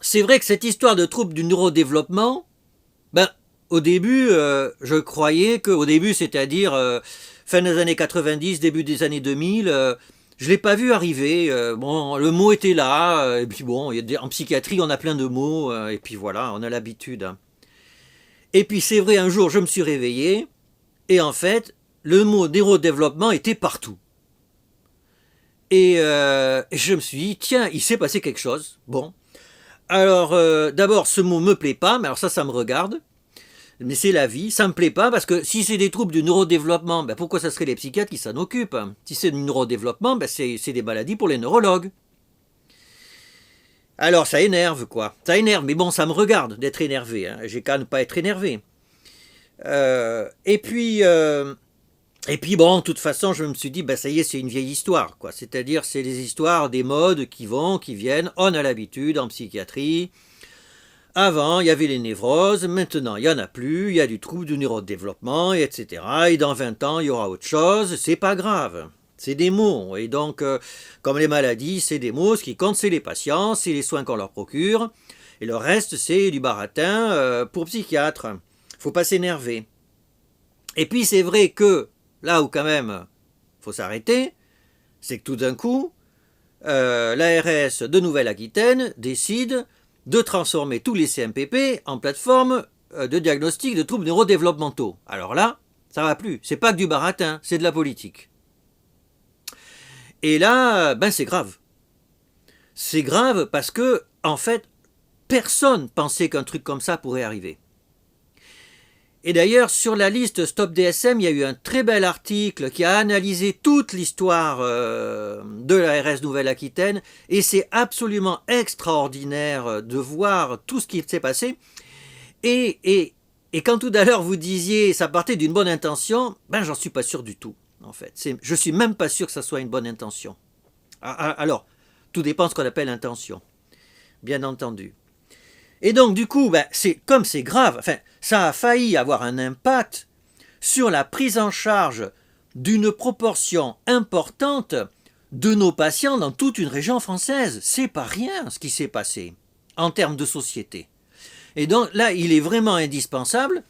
c'est vrai que cette histoire de troubles du neurodéveloppement, ben, au début, je croyais qu'au début, c'est-à-dire fin des années 90, début des années 2000, je ne l'ai pas vu arriver. Bon, le mot était là, et puis bon, en psychiatrie, on a plein de mots, et puis voilà, on a l'habitude. Hein. Et puis c'est vrai, un jour, je me suis réveillé, et en fait, le mot neurodéveloppement était partout. Et je me suis dit, tiens, il s'est passé quelque chose. Bon. Alors, d'abord, ce mot me plaît pas, mais alors ça me regarde. Mais c'est la vie, ça me plaît pas, parce que si c'est des troubles du neurodéveloppement, ben pourquoi ça serait les psychiatres qui s'en occupent? Si c'est du neurodéveloppement, ben c'est des maladies pour les neurologues. Alors ça énerve, quoi. Ça énerve, mais bon, ça me regarde d'être énervé. Hein. J'ai qu'à ne pas être énervé. Et puis, bon, de toute façon, je me suis dit, ben ça y est, c'est une vieille histoire, quoi. C'est-à-dire, c'est des histoires, des modes qui vont, qui viennent. On a l'habitude en psychiatrie. Avant, il y avait les névroses, maintenant, il n'y en a plus, il y a du trouble du neurodéveloppement, etc. Et dans 20 ans, il y aura autre chose, c'est pas grave. C'est des mots. Et donc, comme les maladies, c'est des mots. Ce qui compte, c'est les patients, c'est les soins qu'on leur procure. Et le reste, c'est du baratin pour psychiatre. Faut pas s'énerver. Et puis, c'est vrai que, là où quand même, faut s'arrêter, c'est que tout d'un coup, l'ARS de Nouvelle-Aquitaine décide de transformer tous les CMPP en plateforme de diagnostic de troubles neurodéveloppementaux. Alors là, ça va plus. C'est pas que du baratin, c'est de la politique. Et là, ben c'est grave. C'est grave parce que, en fait, personne pensait qu'un truc comme ça pourrait arriver. Et d'ailleurs, sur la liste Stop DSM, il y a eu un très bel article qui a analysé toute l'histoire de l'ARS Nouvelle-Aquitaine, et c'est absolument extraordinaire de voir tout ce qui s'est passé. Et quand tout à l'heure vous disiez ça partait d'une bonne intention, ben j'en suis pas sûr du tout, en fait. Je suis même pas sûr que ça soit une bonne intention. Alors, tout dépend de ce qu'on appelle intention, bien entendu. Et donc, du coup, ben, comme c'est grave, enfin, ça a failli avoir un impact sur la prise en charge d'une proportion importante de nos patients dans toute une région française. C'est pas rien ce qui s'est passé en termes de société. Et donc là, il est vraiment indispensable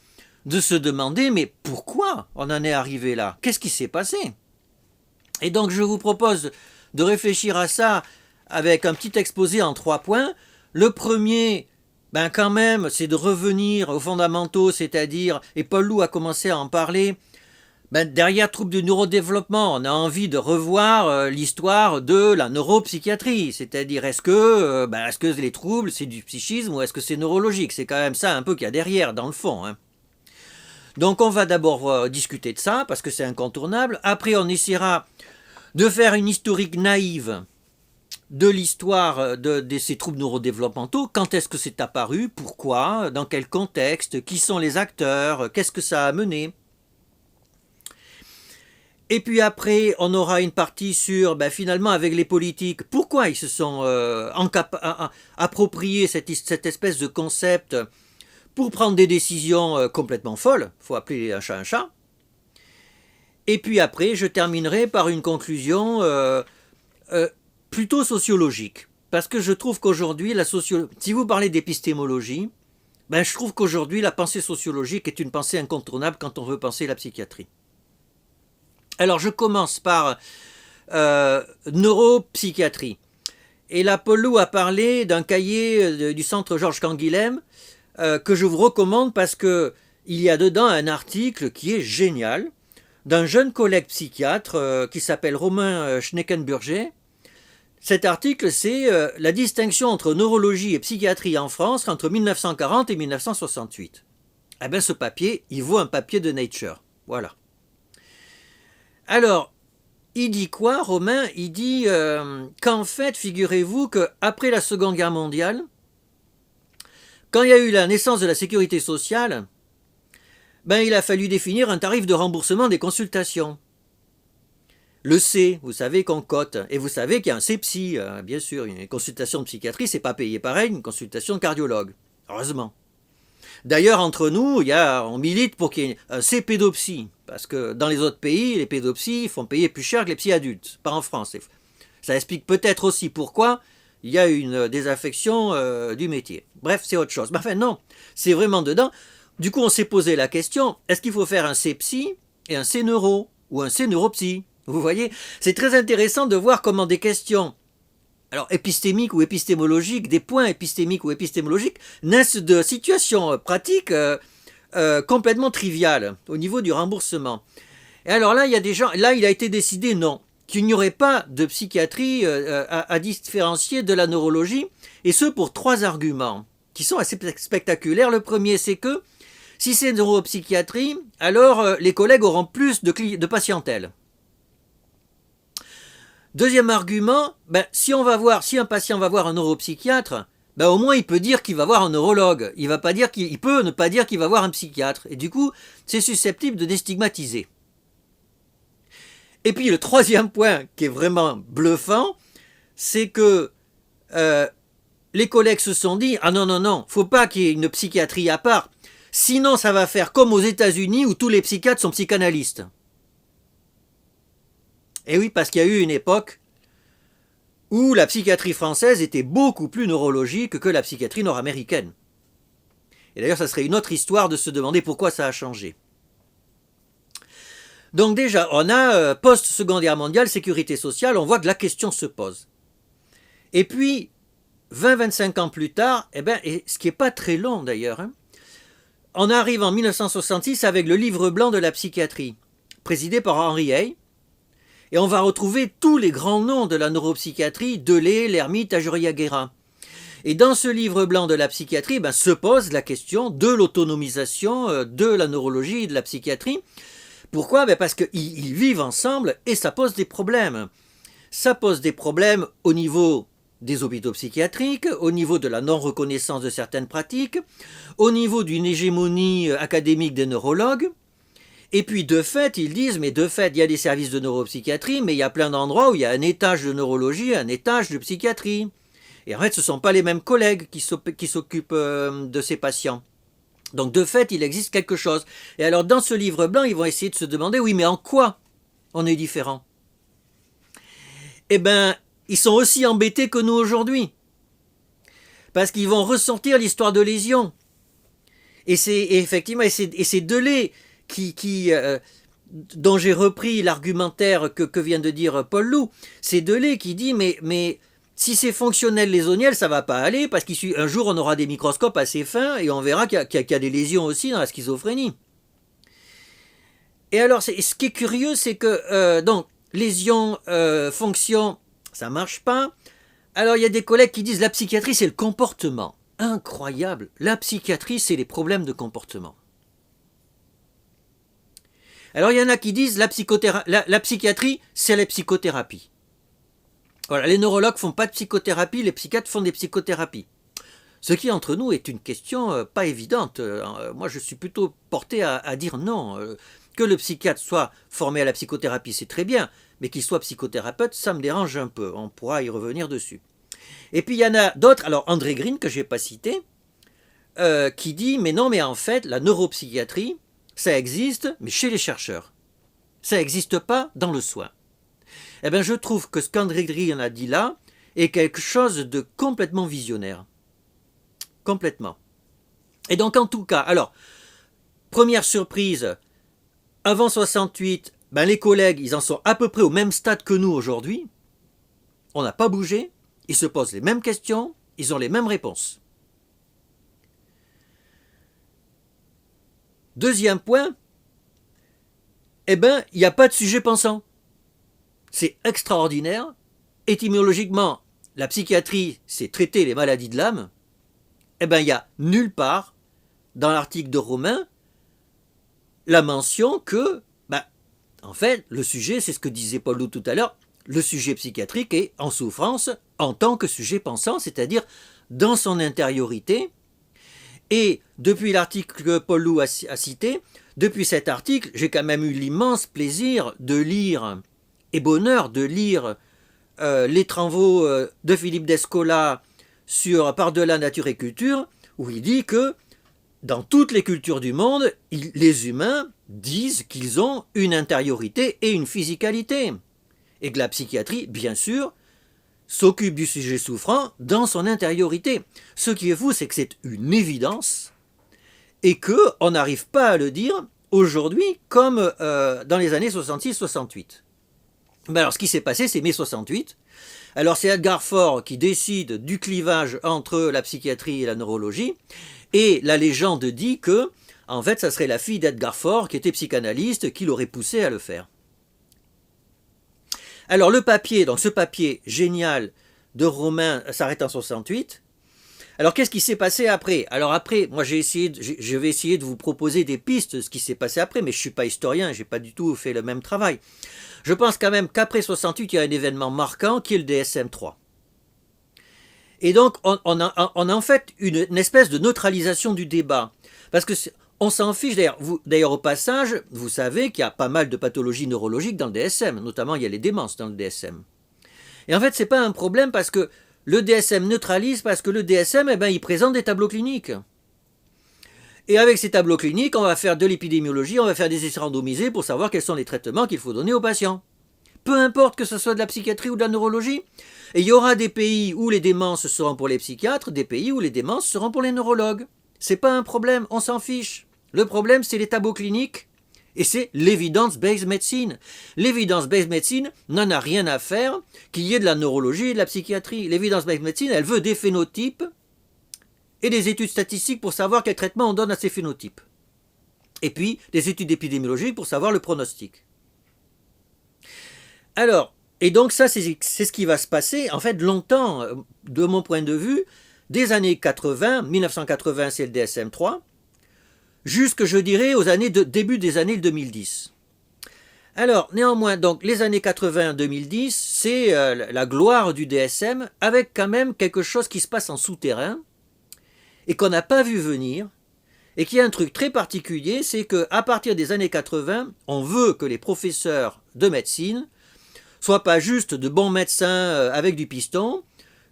de se demander, mais pourquoi on en est arrivé là? Qu'est-ce qui s'est passé? Et donc, je vous propose de réfléchir à ça avec un petit exposé en 3 points. Le premier, ben quand même, c'est de revenir aux fondamentaux, c'est-à-dire, et Paul Lou a commencé à en parler, ben derrière trouble du neurodéveloppement, on a envie de revoir l'histoire de la neuropsychiatrie, c'est-à-dire est-ce que les troubles c'est du psychisme ou est-ce que c'est neurologique? C'est quand même ça un peu qu'il y a derrière, dans le fond. Hein. Donc on va d'abord discuter de ça, parce que c'est incontournable. Après on essaiera de faire une historique naïve de l'histoire de ces troubles neurodéveloppementaux, quand est-ce que c'est apparu, pourquoi, dans quel contexte, qui sont les acteurs, qu'est-ce que ça a mené. Et puis après, on aura une partie sur, ben finalement, avec les politiques, pourquoi ils se sont appropriés cette espèce de concept pour prendre des décisions complètement folles, il faut appeler un chat un chat. Et puis après, je terminerai par une conclusion plutôt sociologique. Parce que je trouve qu'aujourd'hui, si vous parlez d'épistémologie, ben je trouve qu'aujourd'hui, la pensée sociologique est une pensée incontournable quand on veut penser la psychiatrie. Alors, je commence par neuropsychiatrie. Et là, Paul Lou a parlé d'un cahier du centre Georges Canguilhem que je vous recommande parce qu'il y a dedans un article qui est génial d'un jeune collègue psychiatre qui s'appelle Romain Schneckenburger. Cet article, c'est la distinction entre neurologie et psychiatrie en France entre 1940 et 1968. Eh bien, ce papier, il vaut un papier de Nature. Voilà. Alors, il dit quoi, Romain? Il dit qu'en fait, figurez-vous qu'après la Seconde Guerre mondiale, quand il y a eu la naissance de la sécurité sociale, ben, il a fallu définir un tarif de remboursement des consultations. Le C, vous savez qu'on cote, et vous savez qu'il y a un C-psy, bien sûr, une consultation de psychiatrie, c'est pas payé pareil, une consultation de cardiologue, heureusement. D'ailleurs, entre nous, on milite pour qu'il y ait un C-pédopsie, parce que dans les autres pays, les pédopsies font payer plus cher que les psy adultes, pas en France. Ça explique peut-être aussi pourquoi il y a une désaffection du métier. Bref, c'est autre chose. Mais enfin, non, c'est vraiment dedans. Du coup, on s'est posé la question, est-ce qu'il faut faire un C-psy et un C-neuro ou un C-neuropsy? Vous voyez, c'est très intéressant de voir comment des questions alors épistémiques ou épistémologiques, des points épistémiques ou épistémologiques, naissent de situations pratiques complètement triviales au niveau du remboursement. Et alors là, il y a des gens, là il a été décidé non, qu'il n'y aurait pas de psychiatrie à différencier de la neurologie, et ce pour 3 arguments qui sont assez spectaculaires. Le premier, c'est que si c'est neuropsychiatrie, alors les collègues auront plus de patientèle. Deuxième argument, si un patient va voir un neuropsychiatre, au moins il peut dire qu'il va voir un neurologue. Il peut ne pas dire qu'il va voir un psychiatre. Et du coup, c'est susceptible de déstigmatiser. Et puis le troisième point qui est vraiment bluffant, c'est que les collègues se sont dit « Ah non, faut pas qu'il y ait une psychiatrie à part, sinon ça va faire comme aux États-Unis où tous les psychiatres sont psychanalystes. » Et oui, parce qu'il y a eu une époque où la psychiatrie française était beaucoup plus neurologique que la psychiatrie nord-américaine. Et d'ailleurs, ça serait une autre histoire de se demander pourquoi ça a changé. Donc déjà, on a post-Seconde Guerre mondiale, sécurité sociale, on voit que la question se pose. Et puis, 20-25 ans plus tard, et ce qui n'est pas très long d'ailleurs, on arrive en 1966 avec le livre blanc de la psychiatrie, présidé par Henry Hay, et on va retrouver tous les grands noms de la neuropsychiatrie, Delay, Lhermitte, Ajuria-Guérin. Et dans ce livre blanc de la psychiatrie, se pose la question de l'autonomisation de la neurologie et de la psychiatrie. Pourquoi ? Parce qu'ils vivent ensemble et ça pose des problèmes. Ça pose des problèmes au niveau des hôpitaux psychiatriques, au niveau de la non-reconnaissance de certaines pratiques, au niveau d'une hégémonie académique des neurologues. Et puis de fait, ils disent, mais de fait, il y a des services de neuropsychiatrie, mais il y a plein d'endroits où il y a un étage de neurologie, un étage de psychiatrie. Et en fait, ce ne sont pas les mêmes collègues qui s'occupent de ces patients. Donc de fait, il existe quelque chose. Et alors dans ce livre blanc, ils vont essayer de se demander, oui, mais en quoi on est différent ? Ils sont aussi embêtés que nous aujourd'hui. Parce qu'ils vont ressortir l'histoire de lésions. Et c'est Delay dont j'ai repris l'argumentaire que vient de dire Paul Loup. C'est Delay qui dit, mais si c'est fonctionnel lésoniel, ça ne va pas aller, parce qu'un jour on aura des microscopes assez fins et on verra qu'il y a des lésions aussi dans la schizophrénie. Et alors, ce qui est curieux, c'est que donc lésions, fonction, ça ne marche pas. Alors il y a des collègues qui disent la psychiatrie c'est le comportement. Incroyable, la psychiatrie c'est les problèmes de comportement. Alors il y en a qui disent la psychiatrie c'est la psychothérapie. Voilà, les neurologues font pas de psychothérapie, les psychiatres font des psychothérapies. Ce qui entre nous est une question pas évidente. Moi je suis plutôt porté à dire non. Que le psychiatre soit formé à la psychothérapie c'est très bien, mais qu'il soit psychothérapeute ça me dérange un peu. On pourra y revenir dessus. Et puis il y en a d'autres, alors André Green que je n'ai pas cité, qui dit mais non mais en fait la neuropsychiatrie ça existe mais chez les chercheurs. Ça n'existe pas dans le soin. Je trouve que ce qu'André Green a dit là est quelque chose de complètement visionnaire. Complètement. Et donc en tout cas, alors, première surprise, avant 68, les collègues, ils en sont à peu près au même stade que nous aujourd'hui. On n'a pas bougé, ils se posent les mêmes questions, ils ont les mêmes réponses. Deuxième point, il n'y a pas de sujet pensant. C'est extraordinaire. Étymologiquement, la psychiatrie, c'est traiter les maladies de l'âme. Il n'y a nulle part, dans l'article de Romain, la mention que, en fait, le sujet, c'est ce que disait Paul Loup tout à l'heure, le sujet psychiatrique est en souffrance en tant que sujet pensant, c'est-à-dire dans son intériorité. Et depuis l'article que Paul Loup a cité, depuis cet article, j'ai quand même eu l'immense plaisir de lire, et bonheur de lire les travaux de Philippe Descola sur Par-delà nature et culture, où il dit que dans toutes les cultures du monde, les humains disent qu'ils ont une intériorité et une physicalité. Et que la psychiatrie, bien sûr, s'occupe du sujet souffrant dans son intériorité. Ce qui est fou, c'est que c'est une évidence et qu'on n'arrive pas à le dire aujourd'hui comme dans les années 66-68. Ben alors ce qui s'est passé, c'est mai 68. Alors c'est Edgar Faure qui décide du clivage entre la psychiatrie et la neurologie, et la légende dit que, en fait, ça serait la fille d'Edgar Faure, qui était psychanalyste, qui l'aurait poussé à le faire. Alors le papier, donc ce papier génial de Romain s'arrête en 68. Alors qu'est-ce qui s'est passé après? Alors après, moi je vais essayer de vous proposer des pistes de ce qui s'est passé après, mais je ne suis pas historien, je n'ai pas du tout fait le même travail. Je pense quand même qu'après 68, il y a un événement marquant qui est le DSM-3. Et donc on a en fait une espèce de neutralisation du débat. Parce que on s'en fiche, d'ailleurs au passage, vous savez qu'il y a pas mal de pathologies neurologiques dans le DSM, notamment il y a les démences dans le DSM. Et en fait, ce n'est pas un problème parce que le DSM neutralise, parce que le DSM, il présente des tableaux cliniques. Et avec ces tableaux cliniques, on va faire de l'épidémiologie, on va faire des essais randomisés pour savoir quels sont les traitements qu'il faut donner aux patients. Peu importe que ce soit de la psychiatrie ou de la neurologie. Et il y aura des pays où les démences seront pour les psychiatres, des pays où les démences seront pour les neurologues. C'est pas un problème, on s'en fiche. Le problème, c'est les tableaux cliniques et c'est l'evidence-based medicine. L'evidence-based medicine n'en a rien à faire qu'il y ait de la neurologie et de la psychiatrie. L'evidence-based medicine, elle veut des phénotypes et des études statistiques pour savoir quel traitement on donne à ces phénotypes. Et puis, des études épidémiologiques pour savoir le pronostic. Alors, et donc ça, c'est ce qui va se passer, en fait, longtemps, de mon point de vue, des années 80, 1980, c'est le DSM-3, jusque, je dirais, début des années 2010. Alors, néanmoins, donc, les années 80-2010, c'est la gloire du DSM, avec quand même quelque chose qui se passe en souterrain, et qu'on n'a pas vu venir, et qui a un truc très particulier, c'est qu'à partir des années 80, on veut que les professeurs de médecine soient pas juste de bons médecins avec du piston,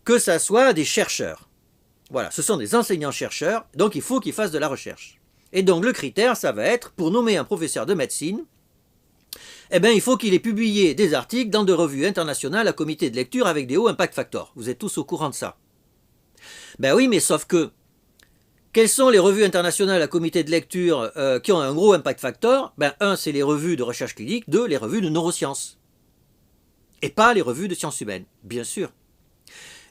que ça soit des chercheurs. Voilà, ce sont des enseignants-chercheurs, donc il faut qu'ils fassent de la recherche. Et donc le critère, ça va être, pour nommer un professeur de médecine, il faut qu'il ait publié des articles dans des revues internationales à comité de lecture avec des hauts impact factors. Vous êtes tous au courant de ça. Ben oui, mais sauf que, quelles sont les revues internationales à comité de lecture qui ont un gros impact factor? Un, c'est les revues de recherche clinique, deux, les revues de neurosciences. Et pas les revues de sciences humaines, bien sûr.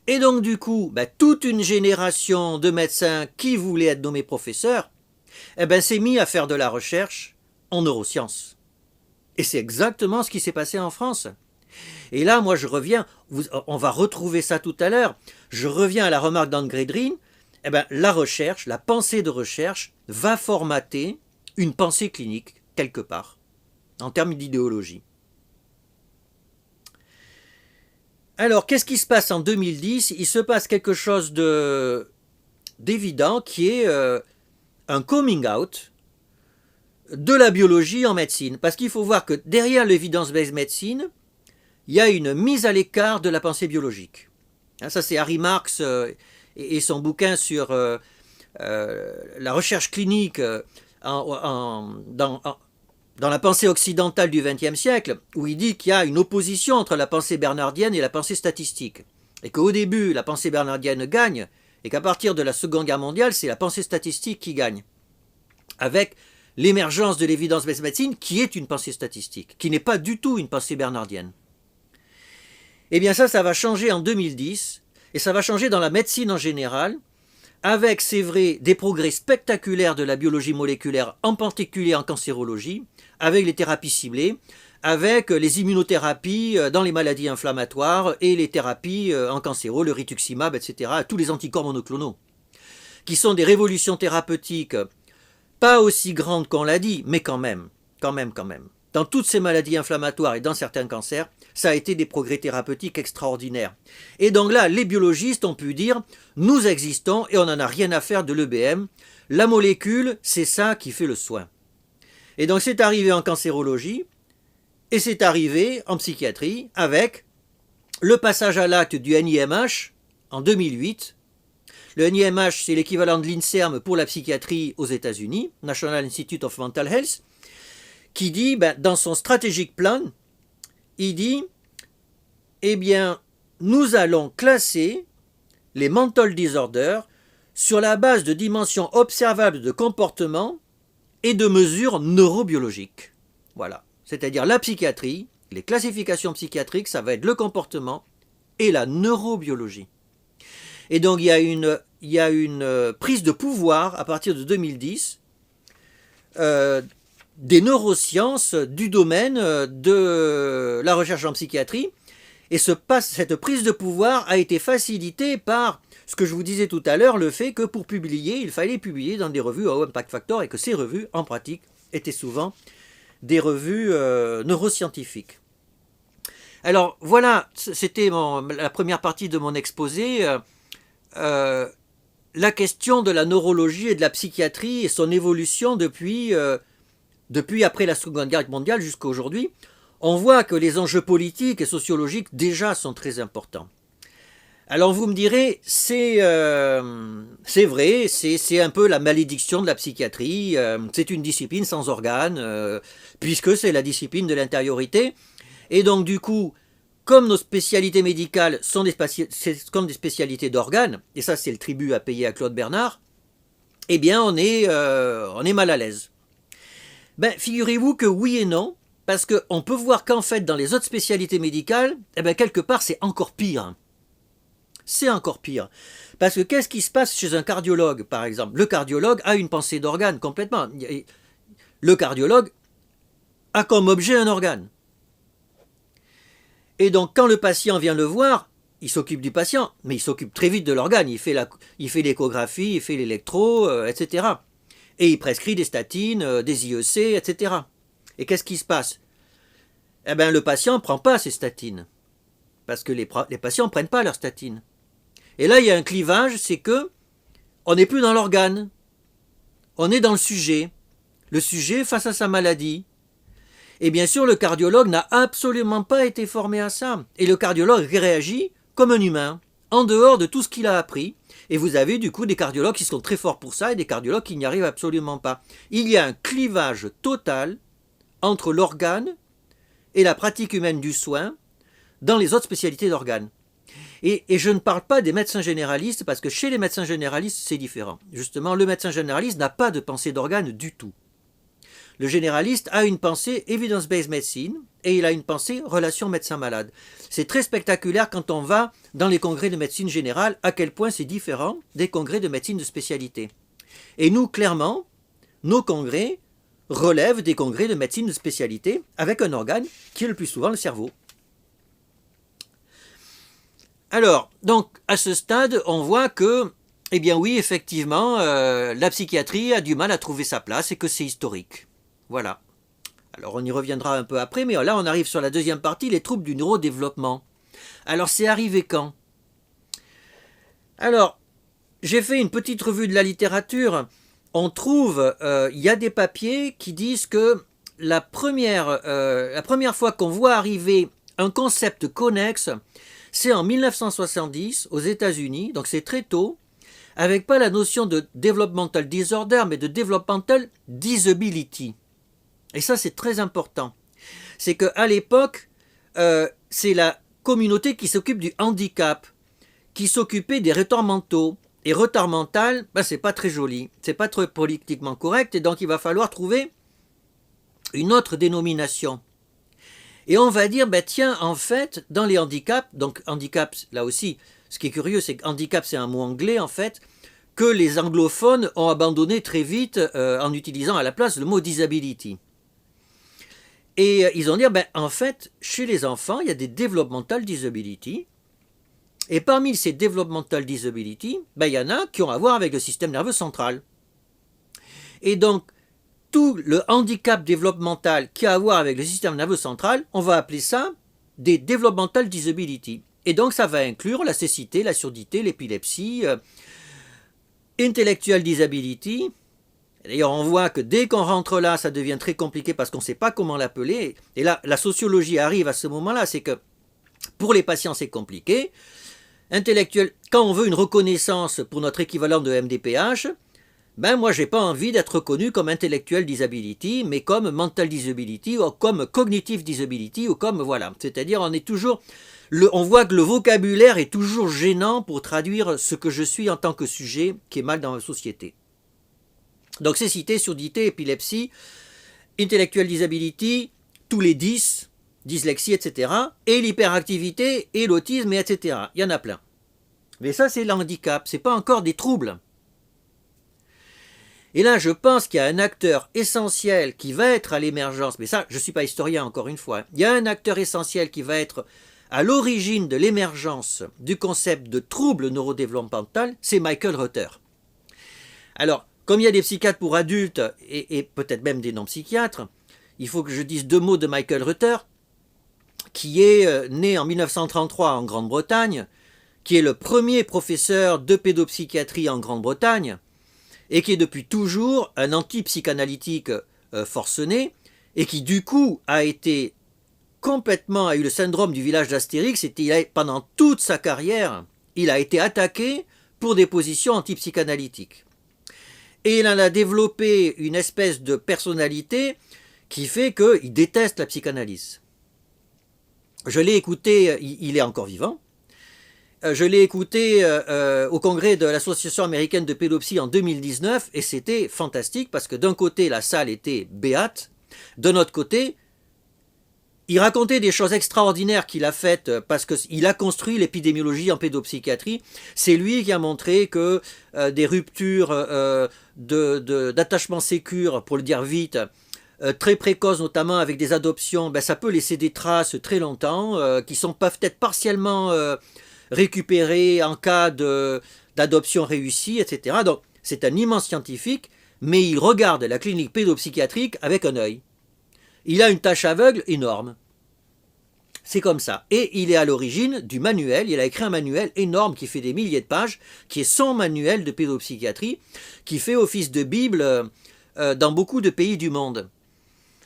Et donc du coup, toute une génération de médecins qui voulaient être nommés professeurs, s'est mis à faire de la recherche en neurosciences. Et c'est exactement ce qui s'est passé en France. Et là, moi je reviens, on va retrouver ça tout à l'heure, je reviens à la remarque d'Anne Grédrine, la recherche, la pensée de recherche va formater une pensée clinique quelque part, en termes d'idéologie. Alors, qu'est-ce qui se passe en 2010? Il se passe quelque chose d'évident qui est un coming out de la biologie en médecine. Parce qu'il faut voir que derrière l'evidence-based medicine, il y a une mise à l'écart de la pensée biologique. Ça, c'est Harry Marx et son bouquin sur la recherche clinique dans la pensée occidentale du XXe siècle, où il dit qu'il y a une opposition entre la pensée bernardienne et la pensée statistique. Et qu'au début, la pensée bernardienne gagne, et qu'à partir de la Seconde Guerre mondiale, c'est la pensée statistique qui gagne. Avec l'émergence de l'évidence-based medicine, qui est une pensée statistique, qui n'est pas du tout une pensée bernardienne. Eh bien ça va changer en 2010, et ça va changer dans la médecine en général, avec, c'est vrai, des progrès spectaculaires de la biologie moléculaire, en particulier en cancérologie, avec les thérapies ciblées, avec les immunothérapies dans les maladies inflammatoires et les thérapies en cancéro, le rituximab, etc., tous les anticorps monoclonaux, qui sont des révolutions thérapeutiques pas aussi grandes qu'on l'a dit, mais quand même. Dans toutes ces maladies inflammatoires et dans certains cancers, ça a été des progrès thérapeutiques extraordinaires. Et donc là, les biologistes ont pu dire, nous existons et on n'en a rien à faire de l'EBM. La molécule, c'est ça qui fait le soin. Et donc c'est arrivé en cancérologie et c'est arrivé en psychiatrie avec le passage à l'acte du NIMH en 2008. Le NIMH, c'est l'équivalent de l'INSERM pour la psychiatrie aux États-Unis, National Institute of Mental Health, qui dit, dans son strategic plan, il dit, nous allons classer les mental disorders sur la base de dimensions observables de comportement et de mesures neurobiologiques. Voilà. C'est-à-dire la psychiatrie, les classifications psychiatriques, ça va être le comportement et la neurobiologie. Et donc il y a une prise de pouvoir à partir de 2010 des neurosciences du domaine de la recherche en psychiatrie. Et cette prise de pouvoir a été facilitée par ce que je vous disais tout à l'heure, le fait que pour publier, il fallait publier dans des revues à haut impact factor et que ces revues, en pratique, étaient souvent des revues neuroscientifiques. Alors voilà, c'était la première partie de mon exposé. La question de la neurologie et de la psychiatrie et son évolution depuis après la Seconde Guerre mondiale jusqu'à aujourd'hui, on voit que les enjeux politiques et sociologiques déjà sont très importants. Alors vous me direz, c'est vrai, c'est un peu la malédiction de la psychiatrie, c'est une discipline sans organes, puisque c'est la discipline de l'intériorité, et donc du coup, comme nos spécialités médicales sont comme des spécialités d'organes, et ça c'est le tribut à payer à Claude Bernard, eh bien on est mal à l'aise. Ben, figurez-vous que oui et non, parce qu'on peut voir qu'en fait dans les autres spécialités médicales, eh ben, quelque part c'est encore pire. C'est encore pire. Parce que qu'est-ce qui se passe chez un cardiologue, par exemple? Le cardiologue a une pensée d'organe complètement. Le cardiologue a comme objet un organe. Et donc quand le patient vient le voir, il s'occupe du patient, mais il s'occupe très vite de l'organe. Il fait l'échographie, il fait l'électro, etc. Et il prescrit des statines, des IEC, etc. Et qu'est-ce qui se passe? Eh bien le patient ne prend pas ces statines. Parce que les patients ne prennent pas leurs statines. Et là, il y a un clivage, c'est que on n'est plus dans l'organe. On est dans le sujet face à sa maladie. Et bien sûr, le cardiologue n'a absolument pas été formé à ça. Et le cardiologue réagit comme un humain, en dehors de tout ce qu'il a appris. Et vous avez du coup des cardiologues qui sont très forts pour ça et des cardiologues qui n'y arrivent absolument pas. Il y a un clivage total entre l'organe et la pratique humaine du soin dans les autres spécialités d'organes. Et je ne parle pas des médecins généralistes, parce que chez les médecins généralistes, c'est différent. Justement, le médecin généraliste n'a pas de pensée d'organe du tout. Le généraliste a une pensée evidence-based medicine, et il a une pensée relation médecin-malade. C'est très spectaculaire quand on va dans les congrès de médecine générale, à quel point c'est différent des congrès de médecine de spécialité. Et nous, clairement, nos congrès relèvent des congrès de médecine de spécialité, avec un organe qui est le plus souvent le cerveau. Alors, donc, à ce stade, on voit que, eh bien oui, effectivement, la psychiatrie a du mal à trouver sa place et que c'est historique. Voilà. Alors, on y reviendra un peu après, mais là, on arrive sur la deuxième partie, les troubles du neurodéveloppement. Alors, c'est arrivé quand? Alors, j'ai fait une petite revue de la littérature. On trouve, il y a des papiers qui disent que la première fois qu'on voit arriver un concept connexe, c'est en 1970 aux États-Unis, donc c'est très tôt, avec pas la notion de developmental disorder, mais de developmental disability. Et ça, c'est très important. C'est qu'à l'époque, c'est la communauté qui s'occupe du handicap, qui s'occupait des retards mentaux. Et retard mental, ben, c'est pas très joli, c'est pas très politiquement correct, et donc il va falloir trouver une autre dénomination. Et on va dire, ben tiens, en fait, dans les handicaps, donc handicap, là aussi, ce qui est curieux, c'est que handicap, c'est un mot anglais, en fait, que les anglophones ont abandonné très vite en utilisant à la place le mot disability. Et ils ont dit, ben en fait, chez les enfants, il y a des developmental disability, et parmi ces developmental disability, ben il y en a qui ont à voir avec le système nerveux central. Et donc, tout le handicap développemental qui a à voir avec le système nerveux central, on va appeler ça des developmental disability. Et donc ça va inclure la cécité, la surdité, l'épilepsie, intellectual disability. D'ailleurs, on voit que dès qu'on rentre là, ça devient très compliqué parce qu'on ne sait pas comment l'appeler. Et là, la sociologie arrive à ce moment-là, c'est que pour les patients, c'est compliqué. Intellectuel, quand on veut une reconnaissance pour notre équivalent de MDPH, ben moi j'ai pas envie d'être reconnu comme intellectual disability, mais comme mental disability, ou comme cognitive disability, ou comme voilà. C'est-à-dire on est toujours On voit que le vocabulaire est toujours gênant pour traduire ce que je suis en tant que sujet qui est mal dans la société. Donc cécité, surdité, épilepsie, intellectual disability, tous les 10, dyslexie, etc. Et l'hyperactivité et l'autisme, etc. Il y en a plein. Mais ça, c'est l'handicap, c'est pas encore des troubles. Et là, je pense qu'il y a un acteur essentiel qui va être à l'émergence, mais ça, je ne suis pas historien encore une fois, il y a un acteur essentiel qui va être à l'origine de l'émergence du concept de trouble neurodéveloppemental, c'est Michael Reuter. Alors, comme il y a des psychiatres pour adultes et peut-être même des non-psychiatres, il faut que je dise deux mots de Michael Reuter, qui est né en 1933 en Grande-Bretagne, qui est le premier professeur de pédopsychiatrie en Grande-Bretagne, et qui est depuis toujours un anti-psychanalytique forcené, et qui du coup a eu le syndrome du village d'Astérix, pendant toute sa carrière, il a été attaqué pour des positions anti-psychanalytiques. Et il en a développé une espèce de personnalité qui fait qu'il déteste la psychanalyse. Je l'ai écouté, il est encore vivant, je l'ai écouté au congrès de l'Association américaine de pédopsie en 2019 et c'était fantastique parce que d'un côté la salle était béate, de l'autre côté il racontait des choses extraordinaires qu'il a faites parce qu'il a construit l'épidémiologie en pédopsychiatrie. C'est lui qui a montré que des ruptures d'attachement sécure, pour le dire vite, très précoces, notamment avec des adoptions, ça peut laisser des traces très longtemps, qui peuvent être partiellement récupérées en cas d'adoption réussie, etc. Donc c'est un immense scientifique, mais il regarde la clinique pédopsychiatrique avec un œil. Il a une tâche aveugle énorme. C'est comme ça. Et il est à l'origine du manuel. Il a écrit un manuel énorme qui fait des milliers de pages, qui est son manuel de pédopsychiatrie, qui fait office de Bible dans beaucoup de pays du monde.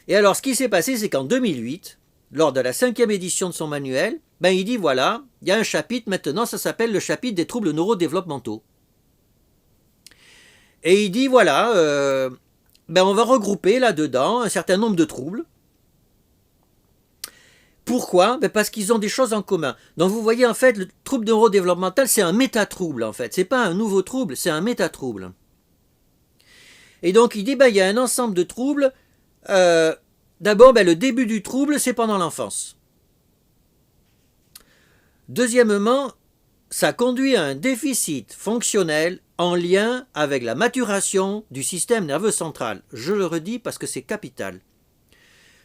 Et alors, ce qui s'est passé, c'est qu'en 2008, lors de la 5e édition de son manuel, il dit voilà, il y a un chapitre maintenant, ça s'appelle le chapitre des troubles neurodéveloppementaux. Et il dit voilà, on va regrouper là-dedans un certain nombre de troubles. Pourquoi ? Parce qu'ils ont des choses en commun. Donc vous voyez en fait, le trouble neurodéveloppemental, c'est un métatrouble en fait. C'est pas un nouveau trouble, c'est un métatrouble. Et donc il dit, il y a un ensemble de troubles. D'abord, le début du trouble, c'est pendant l'enfance. Deuxièmement, ça conduit à un déficit fonctionnel en lien avec la maturation du système nerveux central. Je le redis parce que c'est capital.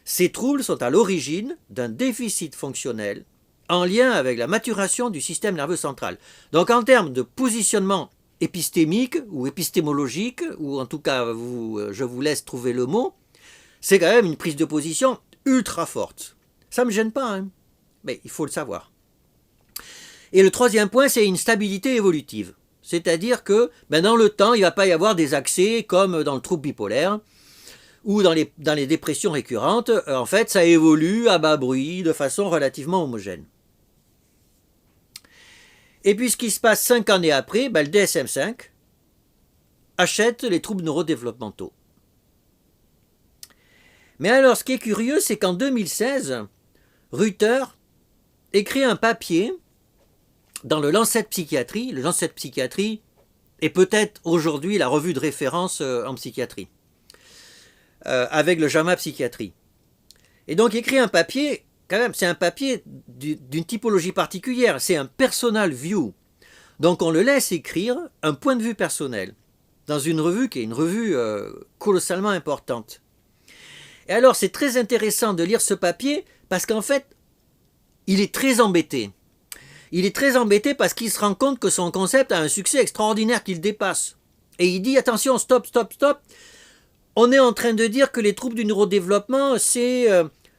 Ces troubles sont à l'origine d'un déficit fonctionnel en lien avec la maturation du système nerveux central. Donc en termes de positionnement épistémique ou épistémologique, ou en tout cas je vous laisse trouver le mot, c'est quand même une prise de position ultra forte. Ça ne me gêne pas, mais il faut le savoir. Et le troisième point, c'est une stabilité évolutive. C'est-à-dire que dans le temps, il ne va pas y avoir des accès comme dans le trouble bipolaire ou dans les dépressions récurrentes. En fait, ça évolue à bas bruit, de façon relativement homogène. Et puis ce qui se passe 5 années après, le DSM-5 achète les troubles neurodéveloppementaux. Mais alors, ce qui est curieux, c'est qu'en 2016, Reuter écrit un papier dans le Lancet Psychiatrie. Le Lancet Psychiatrie est peut-être aujourd'hui la revue de référence en psychiatrie, avec le JAMA Psychiatrie. Et donc, il écrit un papier, quand même, c'est un papier d'une typologie particulière, c'est un personal view. Donc, on le laisse écrire un point de vue personnel, dans une revue qui est une revue colossalement importante. Et alors, c'est très intéressant de lire ce papier, parce qu'en fait, il est très embêté. Il est très embêté parce qu'il se rend compte que son concept a un succès extraordinaire qu'il dépasse. Et il dit, attention, stop. On est en train de dire que les troubles du neurodéveloppement, c'est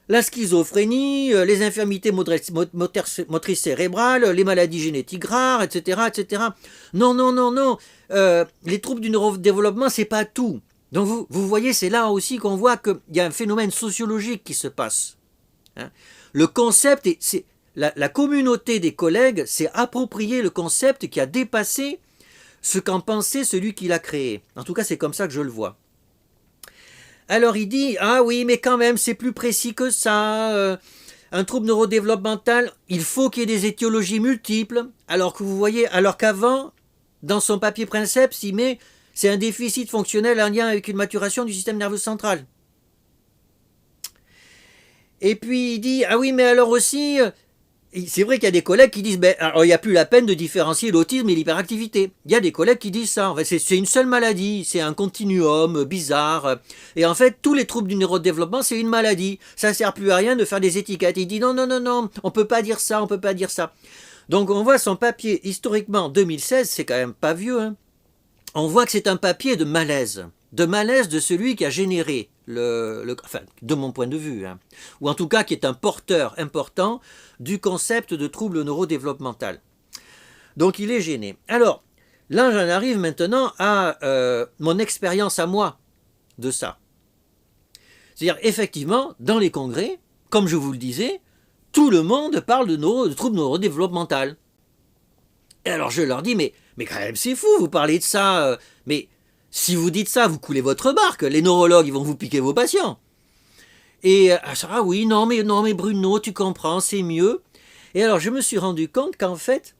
la schizophrénie, les infirmités motrices cérébrales, les maladies génétiques rares, etc. Non. Les troubles du neurodéveloppement, c'est pas tout. Donc vous voyez, c'est là aussi qu'on voit qu'il y a un phénomène sociologique qui se passe. Le concept, la communauté des collègues s'est approprié le concept qui a dépassé ce qu'en pensait celui qui l'a créé. En tout cas, c'est comme ça que je le vois. Alors il dit, ah oui, mais quand même, c'est plus précis que ça. un trouble neurodéveloppemental, il faut qu'il y ait des étiologies multiples, alors que vous voyez, alors qu'avant, dans son papier Princeps, il met c'est un déficit fonctionnel en lien avec une maturation du système nerveux central. Et puis il dit, ah oui, mais alors aussi, c'est vrai qu'il y a des collègues qui disent, alors il n'y a plus la peine de différencier l'autisme et l'hyperactivité. Il y a des collègues qui disent ça, en fait, c'est une seule maladie, c'est un continuum bizarre. Et en fait, tous les troubles du neurodéveloppement, c'est une maladie. Ça ne sert plus à rien de faire des étiquettes. Il dit, non, on ne peut pas dire ça, on ne peut pas dire ça. Donc on voit son papier, historiquement, 2016, c'est quand même pas vieux, hein. On voit que c'est un papier de malaise de celui qui a généré enfin, de mon point de vue, hein, ou en tout cas qui est un porteur important du concept de trouble neurodéveloppemental. Donc il est gêné. Alors, là j'en arrive maintenant à mon expérience à moi de ça. C'est-à-dire, effectivement, dans les congrès, comme je vous le disais, tout le monde parle de trouble neurodéveloppemental. Et alors je leur dis, mais quand même c'est fou, vous parlez de ça, mais si vous dites ça, vous coulez votre barque, les neurologues ils vont vous piquer vos patients. Et ah oui, non mais Bruno, tu comprends, c'est mieux. Et alors je me suis rendu compte qu'en fait,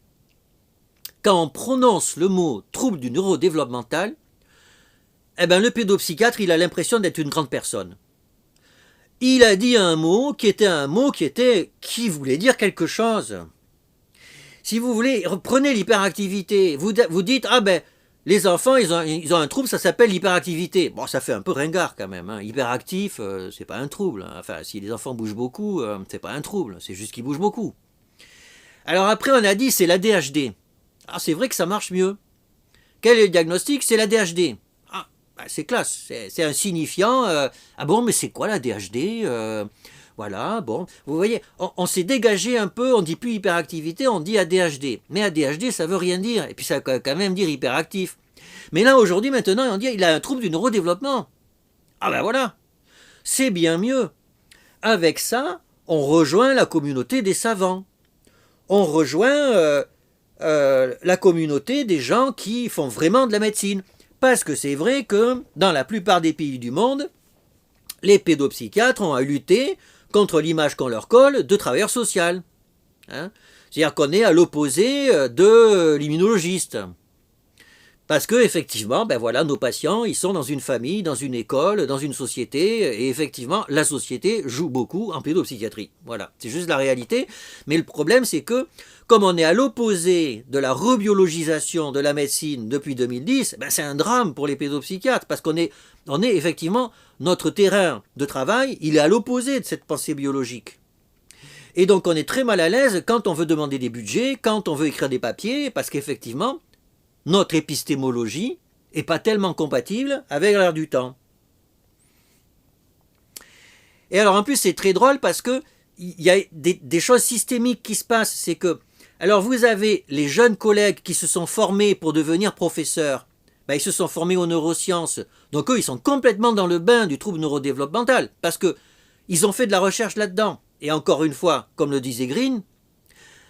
quand on prononce le mot trouble du neurodéveloppemental, eh ben le pédopsychiatre il a l'impression d'être une grande personne. Il a dit un mot qui voulait dire quelque chose. Si vous voulez, prenez l'hyperactivité. Vous dites, les enfants, ils ont un trouble, ça s'appelle l'hyperactivité. Bon, ça fait un peu ringard quand même. Hein. Hyperactif, c'est pas un trouble. Hein. Enfin, si les enfants bougent beaucoup, c'est pas un trouble. C'est juste qu'ils bougent beaucoup. Alors après, on a dit, c'est l'ADHD. Ah, c'est vrai que ça marche mieux. Quel est le diagnostic? C'est l'ADHD. Ah, c'est classe. C'est un signifiant. Ah bon, mais c'est quoi l'ADHD Voilà, bon, vous voyez, on s'est dégagé un peu, on dit plus hyperactivité, on dit ADHD. Mais ADHD, ça veut rien dire, et puis ça veut quand même dire hyperactif. Mais là, aujourd'hui, maintenant, on dit il a un trouble du neurodéveloppement. Ah ben voilà, c'est bien mieux. Avec ça, on rejoint la communauté des savants. On rejoint la communauté des gens qui font vraiment de la médecine. Parce que c'est vrai que dans la plupart des pays du monde, les pédopsychiatres ont à lutter contre l'image qu'on leur colle de travailleur social. Hein. C'est-à-dire qu'on est à l'opposé de l'immunologiste. Parce que effectivement, nos patients, ils sont dans une famille, dans une école, dans une société, et effectivement, la société joue beaucoup en pédopsychiatrie. Voilà, c'est juste la réalité. Mais le problème, c'est que, comme on est à l'opposé de la rebiologisation de la médecine depuis 2010, c'est un drame pour les pédopsychiatres, parce qu'on est effectivement, notre terrain de travail, il est à l'opposé de cette pensée biologique. Et donc on est très mal à l'aise quand on veut demander des budgets, quand on veut écrire des papiers, parce qu'effectivement, notre épistémologie n'est pas tellement compatible avec l'air du temps. Et alors en plus c'est très drôle parce que il y a des choses systémiques qui se passent. C'est que, alors vous avez les jeunes collègues qui se sont formés pour devenir professeurs, ils se sont formés aux neurosciences. Donc eux, ils sont complètement dans le bain du trouble neurodéveloppemental parce que ils ont fait de la recherche là-dedans. Et encore une fois, comme le disait Green,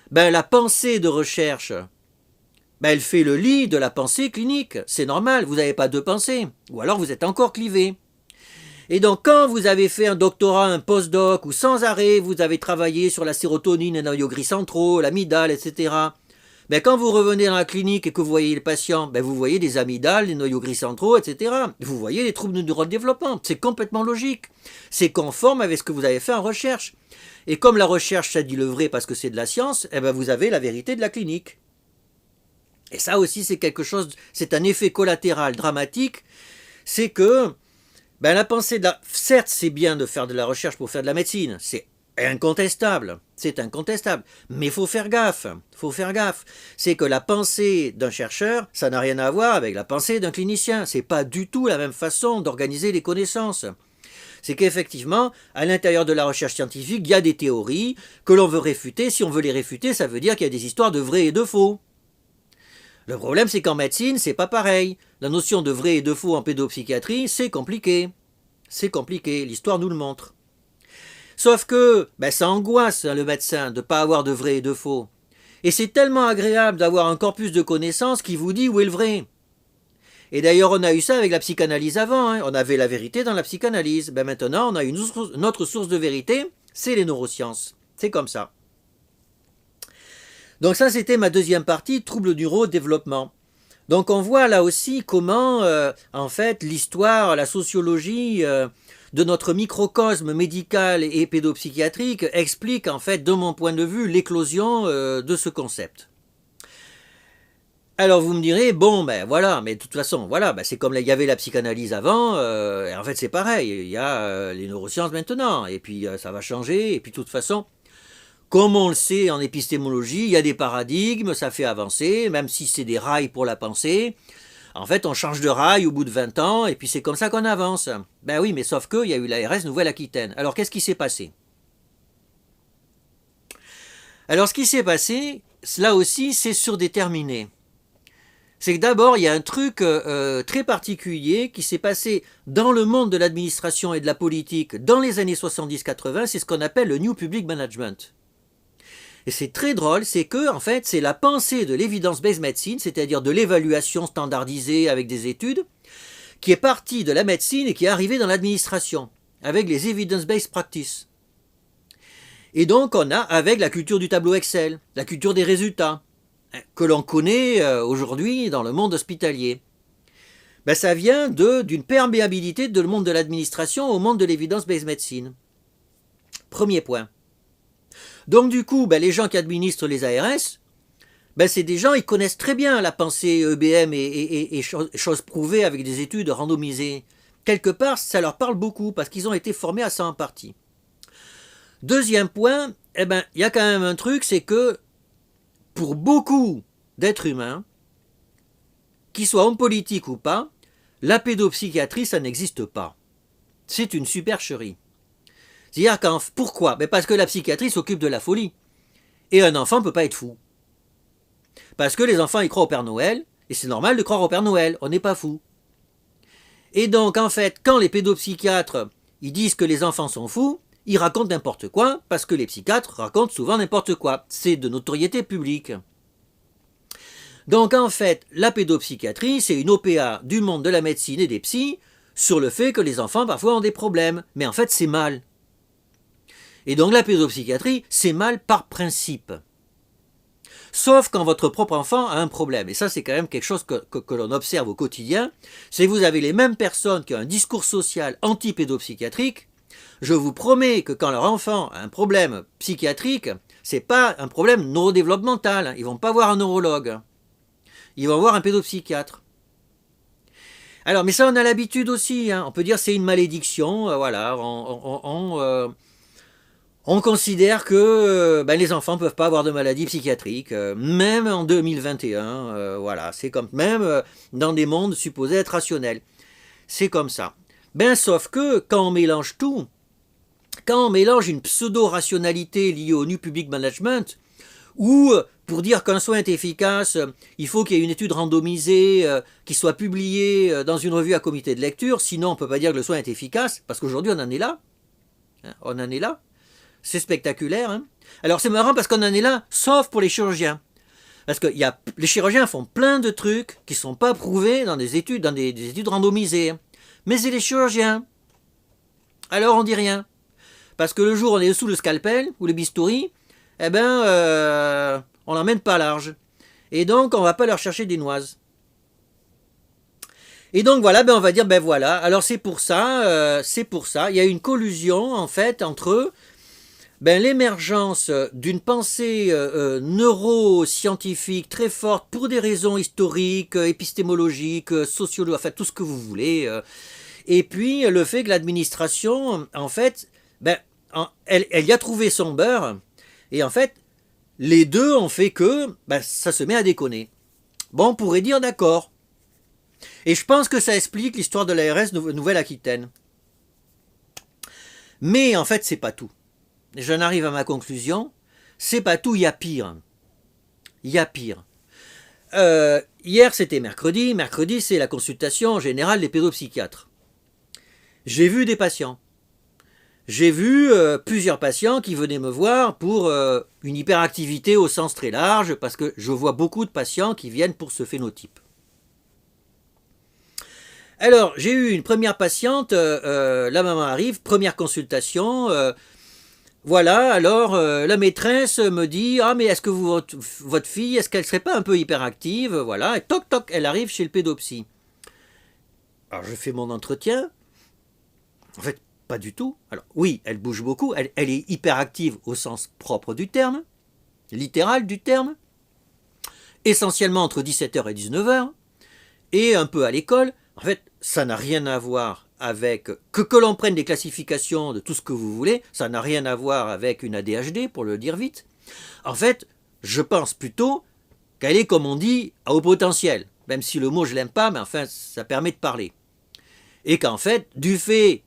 la pensée de recherche, elle fait le lit de la pensée clinique. C'est normal, vous n'avez pas deux pensées. Ou alors vous êtes encore clivé. Et donc quand vous avez fait un doctorat, un post-doc, ou sans arrêt, vous avez travaillé sur la sérotonine, les noyaux gris centraux, l'amygdale, etc., quand vous revenez dans la clinique et que vous voyez les patients, vous voyez des amygdales, des noyaux gris centraux, etc. Vous voyez les troubles de neurodéveloppement. C'est complètement logique. C'est conforme avec ce que vous avez fait en recherche. Et comme la recherche, ça dit le vrai parce que c'est de la science, vous avez la vérité de la clinique. Et ça aussi, c'est quelque chose, c'est un effet collatéral dramatique. C'est que la pensée certes, c'est bien de faire de la recherche pour faire de la médecine. C'est incontestable, mais il faut faire gaffe, c'est que la pensée d'un chercheur, ça n'a rien à voir avec la pensée d'un clinicien, c'est pas du tout la même façon d'organiser les connaissances. C'est qu'effectivement, à l'intérieur de la recherche scientifique, il y a des théories que l'on veut réfuter. Si on veut les réfuter, ça veut dire qu'il y a des histoires de vrai et de faux. Le problème, c'est qu'en médecine, c'est pas pareil. La notion de vrai et de faux en pédopsychiatrie, c'est compliqué. L'histoire nous le montre. Sauf que ça angoisse le médecin de ne pas avoir de vrai et de faux. Et c'est tellement agréable d'avoir un corpus de connaissances qui vous dit où est le vrai. Et d'ailleurs, on a eu ça avec la psychanalyse avant. On avait la vérité dans la psychanalyse. Maintenant, on a une autre source de vérité, c'est les neurosciences. C'est comme ça. Donc ça, c'était ma deuxième partie, troubles du neurodéveloppement. Donc on voit là aussi comment, en fait, l'histoire, la sociologie de notre microcosme médical et pédopsychiatrique explique, en fait, de mon point de vue, l'éclosion de ce concept. Alors vous me direz, bon ben voilà, mais de toute façon, voilà, ben, c'est comme il y avait la psychanalyse avant, et en fait c'est pareil, il y a les neurosciences maintenant, et puis ça va changer, et puis de toute façon, comme on le sait en épistémologie, il y a des paradigmes, ça fait avancer, même si c'est des rails pour la pensée. En fait, on change de rail au bout de 20 ans, et puis c'est comme ça qu'on avance. Ben oui, mais sauf qu'il y a eu l'ARS Nouvelle-Aquitaine. Alors qu'est-ce qui s'est passé? Alors ce qui s'est passé, là aussi, c'est surdéterminé. C'est que d'abord, il y a un truc très particulier qui s'est passé dans le monde de l'administration et de la politique dans les années 70-80, c'est ce qu'on appelle le New Public Management. Et c'est très drôle, c'est que, en fait, c'est la pensée de l'evidence-based medicine, c'est-à-dire de l'évaluation standardisée avec des études, qui est partie de la médecine et qui est arrivée dans l'administration, avec les evidence-based practice. Et donc, on a, avec la culture du tableau Excel, la culture des résultats, que l'on connaît aujourd'hui dans le monde hospitalier. Ben, ça vient d'une perméabilité de le monde de l'administration au monde de l'évidence-based medicine. Premier point. Donc du coup, ben, les gens qui administrent les ARS, ben, c'est des gens, ils connaissent très bien la pensée EBM et choses prouvées avec des études randomisées. Quelque part, ça leur parle beaucoup parce qu'ils ont été formés à ça en partie. Deuxième point, eh ben, il y a quand même un truc, c'est que pour beaucoup d'êtres humains, qu'ils soient hommes politiques ou pas, la pédopsychiatrie, ça n'existe pas. C'est une supercherie. C'est-à-dire pourquoi? Ben parce que la psychiatrie s'occupe de la folie. Et un enfant ne peut pas être fou. Parce que les enfants, ils croient au Père Noël, et c'est normal de croire au Père Noël, on n'est pas fou. Et donc, en fait, quand les pédopsychiatres, ils disent que les enfants sont fous, ils racontent n'importe quoi, parce que les psychiatres racontent souvent n'importe quoi. C'est de notoriété publique. Donc, en fait, la pédopsychiatrie, c'est une OPA du monde de la médecine et des psys sur le fait que les enfants, parfois, ont des problèmes. Mais en fait, c'est mal. Et donc la pédopsychiatrie, c'est mal par principe. Sauf quand votre propre enfant a un problème. Et ça, c'est quand même quelque chose que l'on observe au quotidien. C'est que vous avez les mêmes personnes qui ont un discours social anti-pédopsychiatrique. Je vous promets que quand leur enfant a un problème psychiatrique, c'est pas un problème neurodéveloppemental. Ils vont pas voir un neurologue. Ils vont voir un pédopsychiatre. Alors, mais ça, on a l'habitude aussi. On peut dire c'est une malédiction. Voilà, on considère que les enfants ne peuvent pas avoir de maladie psychiatrique, même en 2021, voilà, c'est comme même dans des mondes supposés être rationnels. C'est comme ça. Sauf que quand on mélange tout, quand on mélange une pseudo-rationalité liée au New Public Management, ou pour dire qu'un soin est efficace, il faut qu'il y ait une étude randomisée qui soit publiée dans une revue à comité de lecture, sinon on ne peut pas dire que le soin est efficace, parce qu'aujourd'hui on en est là. On en est là. C'est spectaculaire. Hein. Alors c'est marrant parce qu'on en est là, sauf pour les chirurgiens. Parce que les chirurgiens font plein de trucs qui ne sont pas prouvés dans des études randomisées. Mais c'est les chirurgiens. Alors on dit rien. Parce que le jour où on est sous le scalpel ou le bistouri, on l'emmène pas large. Et donc on va pas leur chercher des noises. Et donc voilà, on va dire voilà. Alors c'est pour ça. Il y a une collusion en fait entre l'émergence d'une pensée neuroscientifique très forte pour des raisons historiques, épistémologiques, sociologiques, enfin tout ce que vous voulez. Et puis le fait que l'administration, en fait, elle y a trouvé son beurre. Et en fait, les deux ont fait que ça se met à déconner. Bon, on pourrait dire d'accord. Et je pense que ça explique l'histoire de l'ARS Nouvelle-Aquitaine. Mais en fait, c'est pas tout. J'en arrive à ma conclusion. C'est pas tout, il y a pire. Il y a pire. Hier, c'était mercredi. Mercredi, c'est la consultation générale des pédopsychiatres. J'ai vu des patients. J'ai vu plusieurs patients qui venaient me voir pour une hyperactivité au sens très large, parce que je vois beaucoup de patients qui viennent pour ce phénotype. Alors, j'ai eu une première patiente, la maman arrive, première consultation, voilà, alors la maîtresse me dit, ah mais est-ce que votre fille, est-ce qu'elle serait pas un peu hyperactive? Voilà, et toc toc, elle arrive chez le pédopsie. Alors je fais mon entretien. En fait, pas du tout. Alors oui, elle bouge beaucoup, elle est hyperactive au sens propre du terme, littéral du terme, essentiellement entre 17h et 19h, et un peu à l'école. En fait, ça n'a rien à voir avec que l'on prenne des classifications de tout ce que vous voulez, ça n'a rien à voir avec une ADHD, pour le dire vite. En fait, je pense plutôt qu'elle est, comme on dit, à haut potentiel, même si le mot je l'aime pas, mais enfin, ça permet de parler. Et qu'en fait, du fait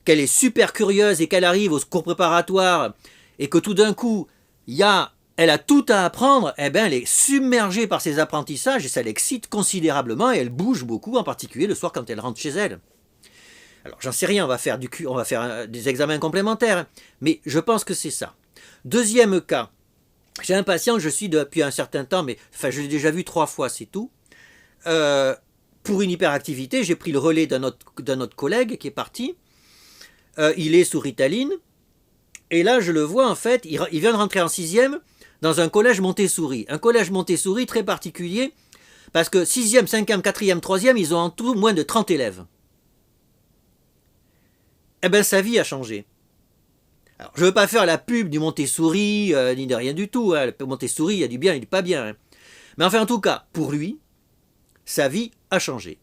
qu'elle est super curieuse et qu'elle arrive au cours préparatoire et que tout d'un coup, elle a tout à apprendre, eh ben, elle est submergée par ses apprentissages et ça l'excite considérablement et elle bouge beaucoup, en particulier le soir quand elle rentre chez elle. Alors j'en sais rien, on va faire des examens complémentaires, mais je pense que c'est ça. Deuxième cas, j'ai un patient que je suis depuis un certain temps, mais enfin je l'ai déjà vu 3 fois, c'est tout. Pour une hyperactivité, j'ai pris le relais d'un autre collègue qui est parti. Il est sous Ritaline. Et là, je le vois, en fait, il vient de rentrer en 6e dans un collège Montessori. Un collège Montessori très particulier, parce que 6e, 5e, 4e, 3e, ils ont en tout moins de 30 élèves. Eh bien, sa vie a changé. Alors, je ne veux pas faire la pub du Montessori, ni de rien du tout. Hein. Le Montessori, il y a du bien et du pas bien. Hein. Mais enfin, en tout cas, pour lui, sa vie a changé.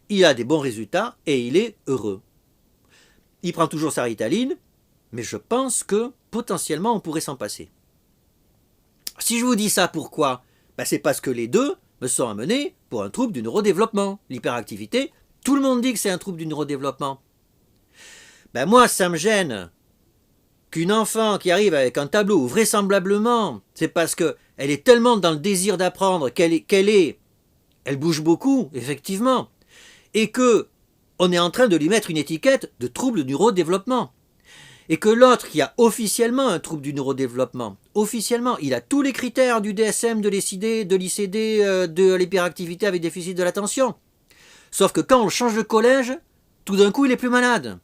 Il a des bons résultats et il est heureux. Il prend toujours sa Ritaline, mais je pense que potentiellement on pourrait s'en passer. Si je vous dis ça, pourquoi? C'est parce que les deux me sont amenés pour un trouble du neurodéveloppement. L'hyperactivité, tout le monde dit que c'est un trouble du neurodéveloppement. Moi, ça me gêne qu'une enfant qui arrive avec un tableau où vraisemblablement, c'est parce qu'elle est tellement dans le désir d'apprendre elle bouge beaucoup, effectivement, et que on est en train de lui mettre une étiquette de trouble du neurodéveloppement. Et que l'autre qui a officiellement un trouble du neurodéveloppement, officiellement, il a tous les critères du DSM, de l'ICD, de l'hyperactivité avec déficit de l'attention. Sauf que quand on le change de collège, tout d'un coup il est plus malade.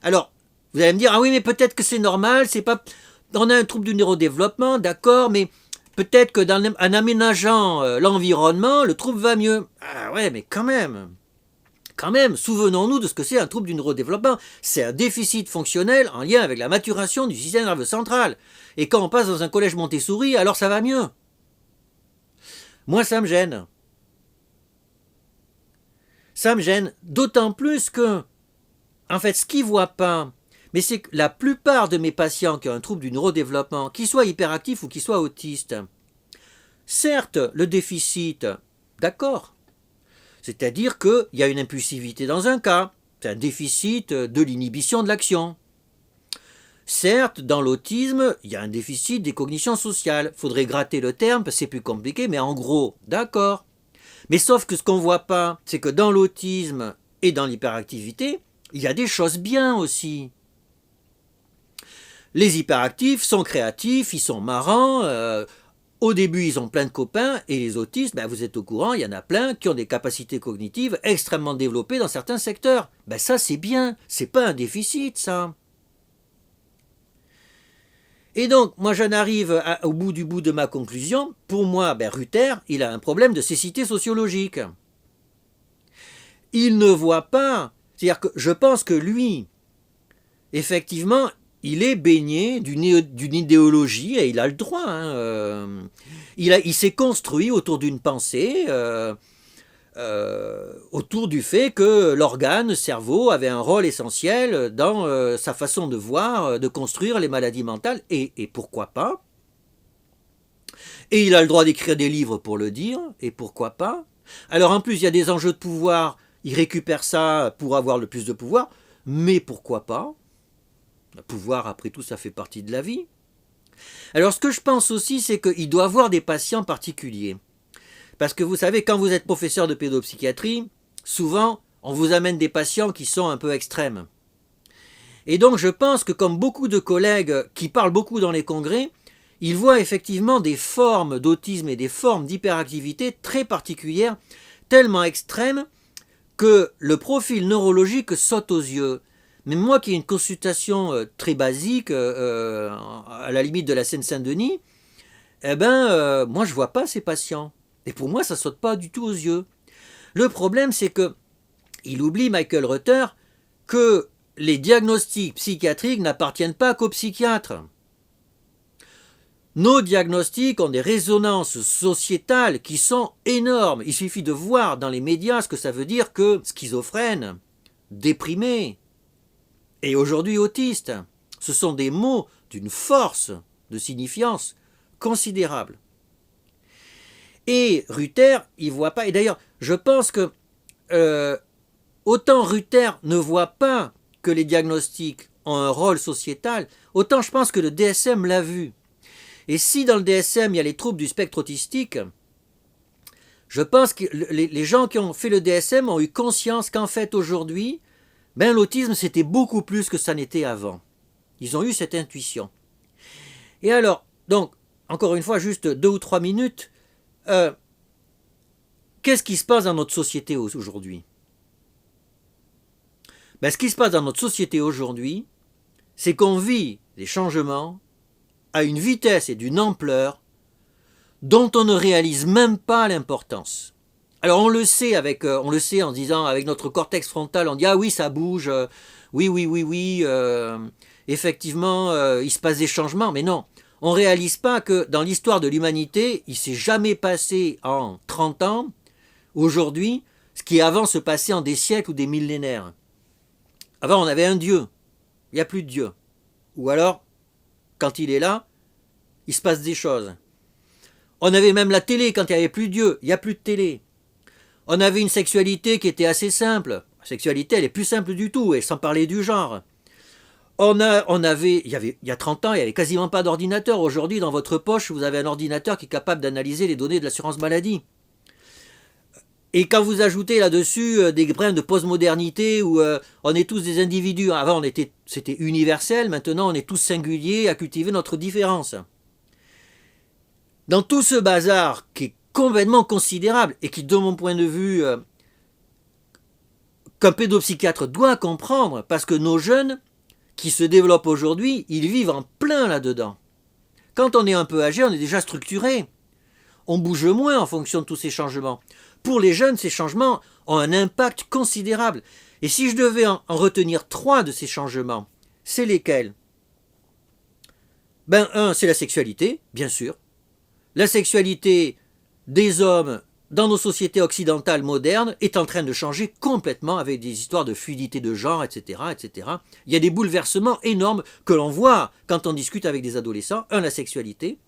Alors, vous allez me dire, ah oui, mais peut-être que c'est normal, on a un trouble du neurodéveloppement, d'accord, mais peut-être que en aménageant l'environnement, le trouble va mieux. Ah ouais, mais quand même, souvenons-nous de ce que c'est un trouble du neurodéveloppement. C'est un déficit fonctionnel en lien avec la maturation du système nerveux central. Et quand on passe dans un collège Montessori, alors ça va mieux. Moi, ça me gêne. Ça me gêne d'autant plus que, en fait, ce qu'ils ne voient pas, mais c'est que la plupart de mes patients qui ont un trouble du neurodéveloppement, qu'ils soient hyperactifs ou qu'ils soient autistes, certes, le déficit, d'accord. C'est-à-dire qu'il y a une impulsivité dans un cas, c'est un déficit de l'inhibition de l'action. Certes, dans l'autisme, il y a un déficit des cognitions sociales. Il faudrait gratter le terme parce que c'est plus compliqué, mais en gros, d'accord. Mais sauf que ce qu'on ne voit pas, c'est que dans l'autisme et dans l'hyperactivité, il y a des choses bien aussi. Les hyperactifs sont créatifs, ils sont marrants. Au début, ils ont plein de copains, et les autistes, vous êtes au courant, il y en a plein qui ont des capacités cognitives extrêmement développées dans certains secteurs. Ça, c'est bien, c'est pas un déficit, ça. Et donc, moi, j'en arrive au bout de ma conclusion. Pour moi, Ruther, il a un problème de cécité sociologique. Il ne voit pas, c'est-à-dire que je pense que lui, effectivement, il est baigné d'une idéologie, et il a le droit. Il s'est construit autour d'une pensée, autour du fait que l'organe cerveau avait un rôle essentiel dans sa façon de voir, de construire les maladies mentales, et pourquoi pas. Et il a le droit d'écrire des livres pour le dire, et pourquoi pas. Alors en plus, il y a des enjeux de pouvoir, il récupère ça pour avoir le plus de pouvoir, mais pourquoi pas? Le pouvoir, après tout, ça fait partie de la vie. Alors, ce que je pense aussi, c'est qu'il doit avoir des patients particuliers. Parce que vous savez, quand vous êtes professeur de pédopsychiatrie, souvent, on vous amène des patients qui sont un peu extrêmes. Et donc, je pense que comme beaucoup de collègues qui parlent beaucoup dans les congrès, ils voient effectivement des formes d'autisme et des formes d'hyperactivité très particulières, tellement extrêmes, que le profil neurologique saute aux yeux. Même moi qui ai une consultation très basique, à la limite de la Seine-Saint-Denis, moi je vois pas ces patients. Et pour moi, ça saute pas du tout aux yeux. Le problème, c'est que il oublie, Michael Rutter, que les diagnostics psychiatriques n'appartiennent pas qu'aux psychiatres. Nos diagnostics ont des résonances sociétales qui sont énormes. Il suffit de voir dans les médias ce que ça veut dire que schizophrène, déprimé et aujourd'hui autiste, ce sont des mots d'une force de signifiance considérable. Et Rutter, il voit pas. Et d'ailleurs, je pense que autant Rutter ne voit pas que les diagnostics ont un rôle sociétal, autant je pense que le DSM l'a vu. Et si dans le DSM il y a les troubles du spectre autistique, je pense que les gens qui ont fait le DSM ont eu conscience qu'en fait aujourd'hui, l'autisme c'était beaucoup plus que ça n'était avant. Ils ont eu cette intuition. Et alors, donc, encore une fois, juste 2 ou 3 minutes, qu'est-ce qui se passe dans notre société aujourd'hui ? Ce qui se passe dans notre société aujourd'hui, c'est qu'on vit des changements à une vitesse et d'une ampleur dont on ne réalise même pas l'importance. Alors on le sait en disant avec notre cortex frontal, on dit ah oui ça bouge, oui, effectivement il se passe des changements, mais non, on ne réalise pas que dans l'histoire de l'humanité, il ne s'est jamais passé en 30 ans, aujourd'hui, ce qui avant se passait en des siècles ou des millénaires. Avant on avait un Dieu, il n'y a plus de Dieu. Ou alors, quand il est là, il se passe des choses. On avait même la télé quand il n'y avait plus de Dieu, il n'y a plus de télé. On avait une sexualité qui était assez simple. La sexualité, elle est plus simple du tout, et sans parler du genre. Il y a 30 ans, il n'y avait quasiment pas d'ordinateur. Aujourd'hui, dans votre poche, vous avez un ordinateur qui est capable d'analyser les données de l'assurance maladie. Et quand vous ajoutez là-dessus des brins de postmodernité où on est tous des individus, avant c'était universel, maintenant on est tous singuliers à cultiver notre différence. Dans tout ce bazar qui est complètement considérable et qui, de mon point de vue, qu'un pédopsychiatre doit comprendre, parce que nos jeunes qui se développent aujourd'hui, ils vivent en plein là-dedans. Quand on est un peu âgé, on est déjà structuré. On bouge moins en fonction de tous ces changements. Pour les jeunes, ces changements ont un impact considérable. Et si je devais en retenir 3 de ces changements, c'est lesquels ? Un, c'est la sexualité, bien sûr. La sexualité des hommes dans nos sociétés occidentales modernes est en train de changer complètement avec des histoires de fluidité de genre, etc., etc. Il y a des bouleversements énormes que l'on voit quand on discute avec des adolescents. 1, la sexualité.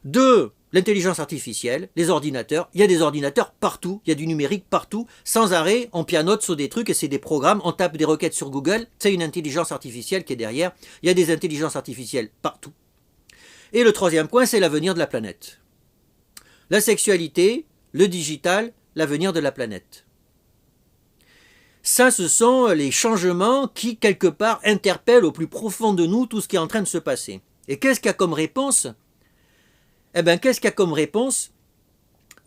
2, l'intelligence artificielle, les ordinateurs. Il y a des ordinateurs partout, il y a du numérique partout. Sans arrêt, on pianote sur des trucs et c'est des programmes. On tape des requêtes sur Google, c'est une intelligence artificielle qui est derrière. Il y a des intelligences artificielles partout. Et le 3e point, c'est l'avenir de la planète. La sexualité, le digital, l'avenir de la planète. Ça, ce sont les changements qui, quelque part, interpellent au plus profond de nous tout ce qui est en train de se passer. Et qu'est-ce qu'il y a comme réponse ? Qu'est-ce qu'il y a comme réponse ?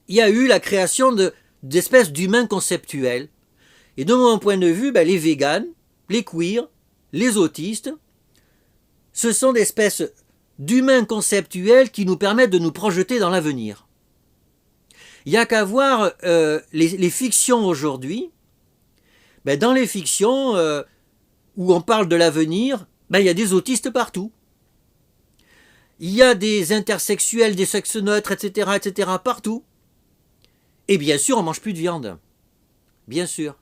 Il y a eu la création d'espèces d'humains conceptuels. Et de mon point de vue, les véganes, les queers, les autistes, ce sont des espèces d'humains conceptuels qui nous permettent de nous projeter dans l'avenir. Il n'y a qu'à voir les fictions aujourd'hui. Dans les fictions où on parle de l'avenir, il y a des autistes partout. Il y a des intersexuels, des sexes neutres, etc., partout. Et bien sûr, on ne mange plus de viande. Bien sûr.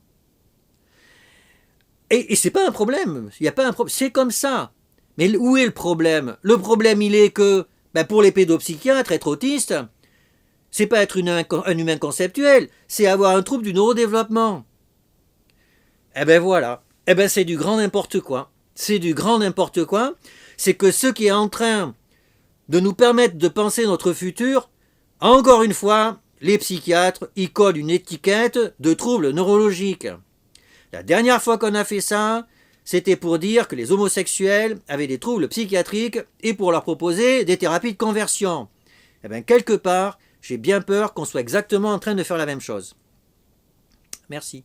Et c'est pas un problème. Il y a pas un problème. C'est comme ça. Mais où est le problème ? Le problème, il est que, pour les pédopsychiatres, être autiste, c'est pas être un humain conceptuel, c'est avoir un trouble du neurodéveloppement. Voilà. C'est du grand n'importe quoi. C'est du grand n'importe quoi. C'est que ce qui est en train de nous permettre de penser notre futur, encore une fois, les psychiatres y collent une étiquette de trouble neurologique. La dernière fois qu'on a fait ça, c'était pour dire que les homosexuels avaient des troubles psychiatriques et pour leur proposer des thérapies de conversion. Quelque part, j'ai bien peur qu'on soit exactement en train de faire la même chose. Merci.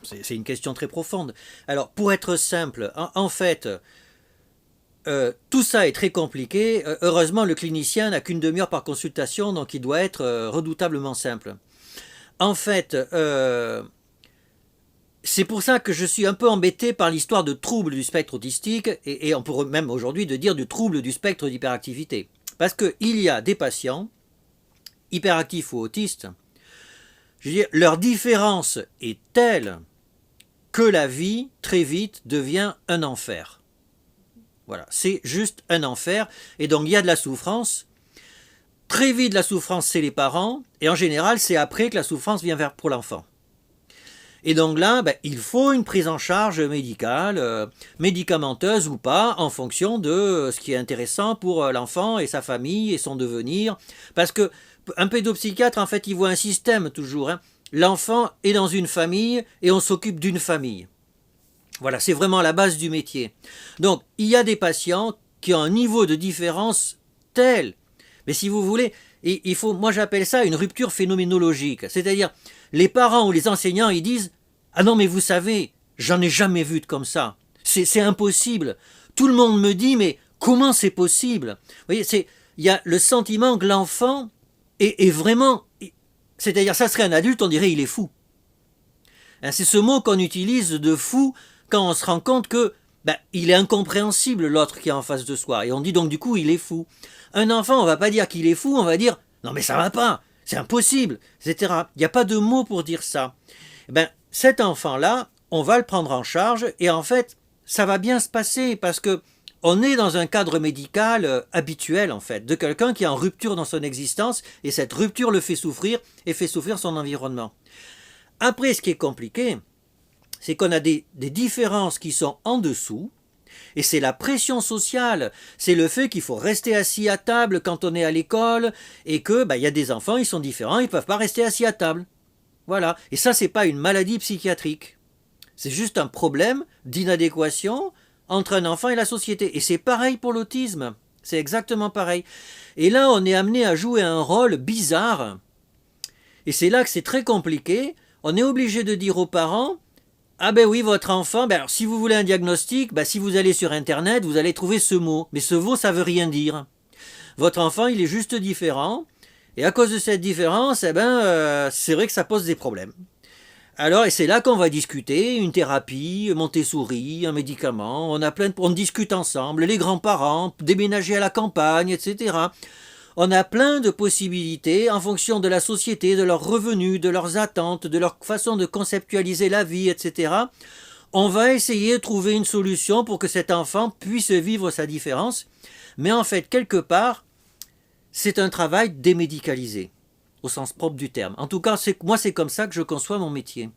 C'est une question très profonde. Alors, pour être simple, en fait, tout ça est très compliqué. Heureusement, le clinicien n'a qu'une demi-heure par consultation, donc il doit être redoutablement simple. En fait, c'est pour ça que je suis un peu embêté par l'histoire de troubles du spectre autistique, et on pourrait même aujourd'hui de dire du trouble du spectre d'hyperactivité. Parce qu'il y a des patients, hyperactifs ou autistes, je veux dire, leur différence est telle que la vie, très vite, devient un enfer. Voilà, c'est juste un enfer, et donc il y a de la souffrance. Très vite, la souffrance, c'est les parents, et en général, c'est après que la souffrance vient vers pour l'enfant. Et donc là, il faut une prise en charge médicale, médicamenteuse ou pas, en fonction de ce qui est intéressant pour l'enfant et sa famille et son devenir. Parce que un pédopsychiatre, en fait, il voit un système toujours. L'enfant est dans une famille et on s'occupe d'une famille. Voilà, c'est vraiment la base du métier. Donc, il y a des patients qui ont un niveau de différence tel, mais si vous voulez, il faut, moi j'appelle ça une rupture phénoménologique. C'est-à-dire, les parents ou les enseignants, ils disent « Ah non, mais vous savez, j'en ai jamais vu de comme ça. C'est impossible. Tout le monde me dit, mais comment c'est possible ?» Vous voyez, il y a le sentiment que l'enfant est vraiment... C'est-à-dire, ça serait un adulte, on dirait il est fou. C'est ce mot qu'on utilise de fou quand on se rend compte que il est incompréhensible l'autre qui est en face de soi. Et on dit donc du coup il est fou. Un enfant, on va pas dire qu'il est fou, on va dire non mais ça va pas, c'est impossible, etc. Il n'y a pas de mot pour dire ça. Cet enfant-là, on va le prendre en charge et en fait, ça va bien se passer parce que on est dans un cadre médical habituel en fait, de quelqu'un qui est en rupture dans son existence et cette rupture le fait souffrir et fait souffrir son environnement. Après, ce qui est compliqué, c'est qu'on a des différences qui sont en dessous, et c'est la pression sociale, c'est le fait qu'il faut rester assis à table quand on est à l'école, et que y a des enfants, ils sont différents, ils ne peuvent pas rester assis à table. Voilà, et ça c'est pas une maladie psychiatrique, c'est juste un problème d'inadéquation entre un enfant et la société, et c'est pareil pour l'autisme, c'est exactement pareil. Et là on est amené à jouer un rôle bizarre, et c'est là que c'est très compliqué. On est obligé de dire aux parents « Ah ben oui, votre enfant, alors si vous voulez un diagnostic, si vous allez sur Internet, vous allez trouver ce mot. Mais ce mot, ça veut rien dire. Votre enfant, il est juste différent. Et à cause de cette différence, c'est vrai que ça pose des problèmes. » Alors, et c'est là qu'on va discuter, une thérapie, Montessori, un médicament, on discute ensemble, les grands-parents, déménager à la campagne, etc. On a plein de possibilités en fonction de la société, de leurs revenus, de leurs attentes, de leur façon de conceptualiser la vie, etc. On va essayer de trouver une solution pour que cet enfant puisse vivre sa différence. Mais en fait, quelque part, c'est un travail démédicalisé, au sens propre du terme. En tout cas, moi, c'est comme ça que je conçois mon métier.